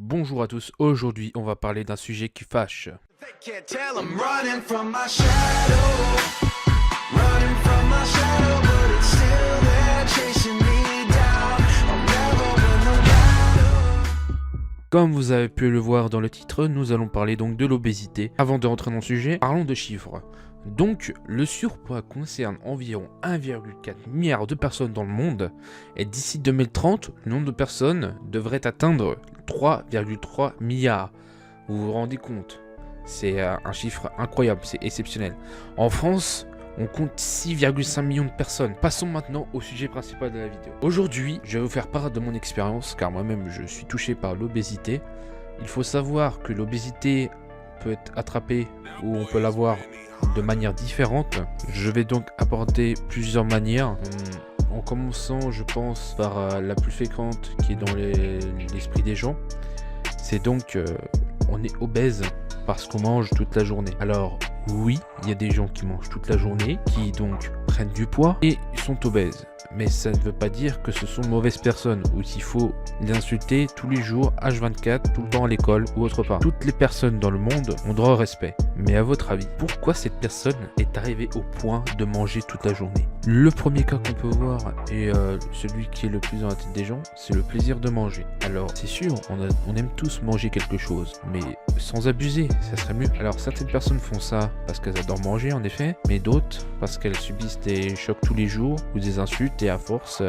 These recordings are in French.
Bonjour à tous, aujourd'hui on va parler d'un sujet qui fâche. Comme vous avez pu le voir dans le titre, nous allons parler donc de l'obésité. Avant de rentrer dans le sujet, parlons de chiffres. Donc, le surpoids concerne environ 1,4 milliard de personnes dans le monde, et d'ici 2030, le nombre de personnes devrait atteindre 3,3 milliards. Vous vous rendez compte? C'est un chiffre incroyable, c'est exceptionnel. En France, on compte 6,5 millions de personnes. Passons maintenant au sujet principal de la vidéo. Aujourd'hui, je vais vous faire part de mon expérience, car moi-même je suis touché par l'obésité. Il faut savoir que l'obésité peut être attrapée ou on peut l'avoir de manière différente. Je vais donc aborder plusieurs manières. En commençant, je pense, par la plus fréquente qui est dans l'esprit des gens. C'est donc, on est obèse parce qu'on mange toute la journée. Alors, oui, il y a des gens qui mangent toute la journée, qui donc prennent du poids et sont obèses. Mais ça ne veut pas dire que ce sont de mauvaises personnes ou qu'il faut les insulter tous les jours, H24, tout le temps à l'école ou autre part. Toutes les personnes dans le monde ont droit au respect. Mais à votre avis, pourquoi cette personne est arrivée au point de manger toute la journée? Le premier cas qu'on peut voir, et celui qui est le plus dans la tête des gens, c'est le plaisir de manger. Alors, c'est sûr, on aime tous manger quelque chose, mais sans abuser, ça serait mieux. Alors, certaines personnes font ça parce qu'elles adorent manger, en effet, mais d'autres parce qu'elles subissent des chocs tous les jours ou des insultes, et à force,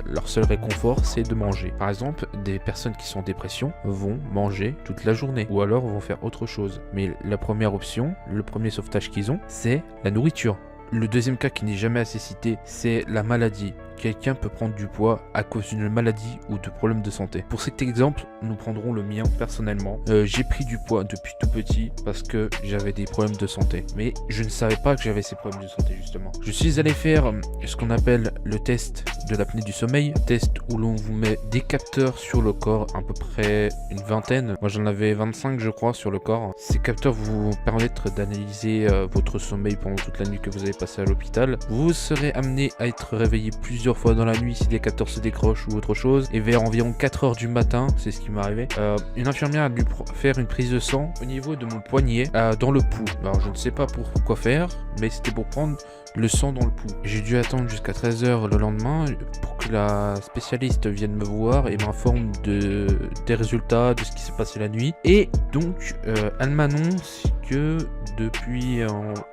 leur seul réconfort, c'est de manger. Par exemple, des personnes qui sont en dépression vont manger toute la journée, ou alors vont faire autre chose. Mais la première option, le premier sauvetage qu'ils ont, c'est la nourriture. Le deuxième cas qui n'est jamais assez cité, c'est la maladie. Quelqu'un peut prendre du poids à cause d'une maladie ou de problèmes de santé. Pour cet exemple, nous prendrons le mien personnellement. J'ai pris du poids depuis tout petit parce que j'avais des problèmes de santé. Mais je ne savais pas que j'avais ces problèmes de santé justement. Je suis allé faire ce qu'on appelle le test de l'apnée du sommeil. Test où l'on vous met des capteurs sur le corps, à peu près une vingtaine. Moi j'en avais 25 je crois sur le corps. Ces capteurs vous permettent d'analyser votre sommeil pendant toute la nuit que vous avez passé à l'hôpital. Vous serez amené à être réveillé plusieurs fois dans la nuit si les capteurs se décrochent ou autre chose, et vers environ 4 heures du matin, c'est ce qui m'est arrivé, une infirmière a dû faire une prise de sang au niveau de mon poignet, dans le pouls. Alors je ne sais pas pourquoi faire, mais c'était pour prendre le sang dans le pouls. J'ai dû attendre jusqu'à 13 h le lendemain pour que la spécialiste vienne me voir et m'informe des résultats, de ce qui s'est passé la nuit. Et donc elle m'annonce que depuis,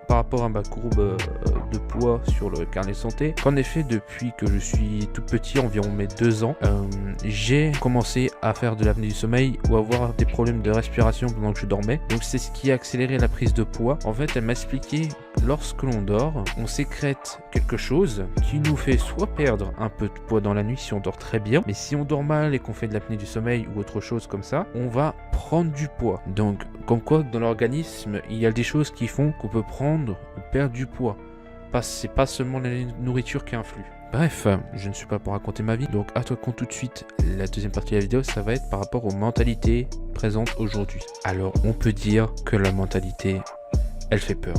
par rapport à ma courbe de poids sur le carnet santé, qu'en effet depuis que je suis tout petit, environ mes 2 ans, j'ai commencé à faire de l'apnée du sommeil ou avoir des problèmes de respiration pendant que je dormais. Donc c'est ce qui a accéléré la prise de poids. En fait, elle m'a expliqué que lorsque l'on dort, on sécrète quelque chose qui nous fait soit perdre un peu de poids dans la nuit si on dort très bien, mais si on dort mal et qu'on fait de l'apnée du sommeil ou autre chose comme ça, on va prendre du poids. Donc comme quoi dans l'organisme, il y a des choses qui font qu'on peut prendre ou perdre du poids. C'est pas seulement la nourriture qui influe. Bref, je ne suis pas pour raconter ma vie, donc à toi compte tout de suite. La deuxième partie de la vidéo, ça va être par rapport aux mentalités présentes aujourd'hui. Alors, on peut dire que la mentalité, elle fait peur.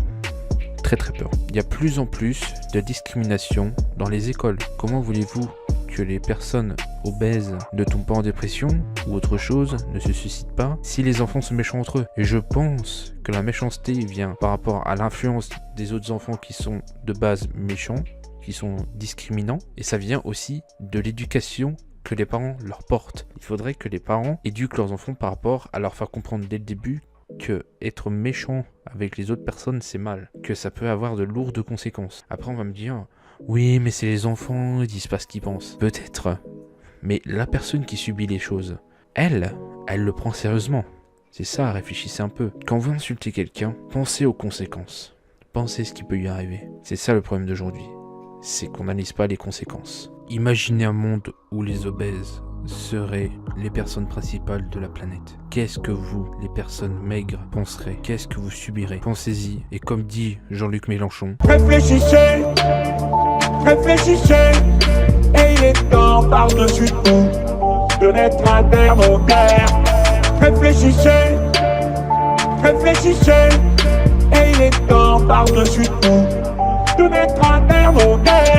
Très très peur. Il y a plus en plus de discrimination dans les écoles. Comment voulez-vous que les personnes obèses ne tombent pas en dépression ou autre chose, ne se suicident pas, si les enfants sont méchants entre eux? Et je pense que la méchanceté vient par rapport à l'influence des autres enfants qui sont de base méchants, qui sont discriminants, et ça vient aussi de l'éducation que les parents leur portent. Il faudrait que les parents éduquent leurs enfants par rapport à leur faire comprendre dès le début que être méchant avec les autres personnes c'est mal, que ça peut avoir de lourdes conséquences. Après on va me dire oui mais c'est les enfants, ils disent pas ce qu'ils pensent. Peut-être, mais la personne qui subit les choses, elle le prend sérieusement. C'est ça, réfléchissez un peu. Quand vous insultez quelqu'un, pensez aux conséquences. Pensez ce qui peut y arriver. C'est ça le problème d'aujourd'hui, c'est qu'on n'analyse pas les conséquences. Imaginez un monde où les obèses seraient les personnes principales de la planète. Qu'est-ce que vous, les personnes maigres, penserez? Qu'est-ce que vous subirez? Pensez-y, et comme dit Jean-Luc Mélenchon, réfléchissez, réfléchissez, et il est temps par-dessus tout de naître un terme au cœur. Réfléchissez, réfléchissez, et il est temps par-dessus tout de naître un terme au cœur.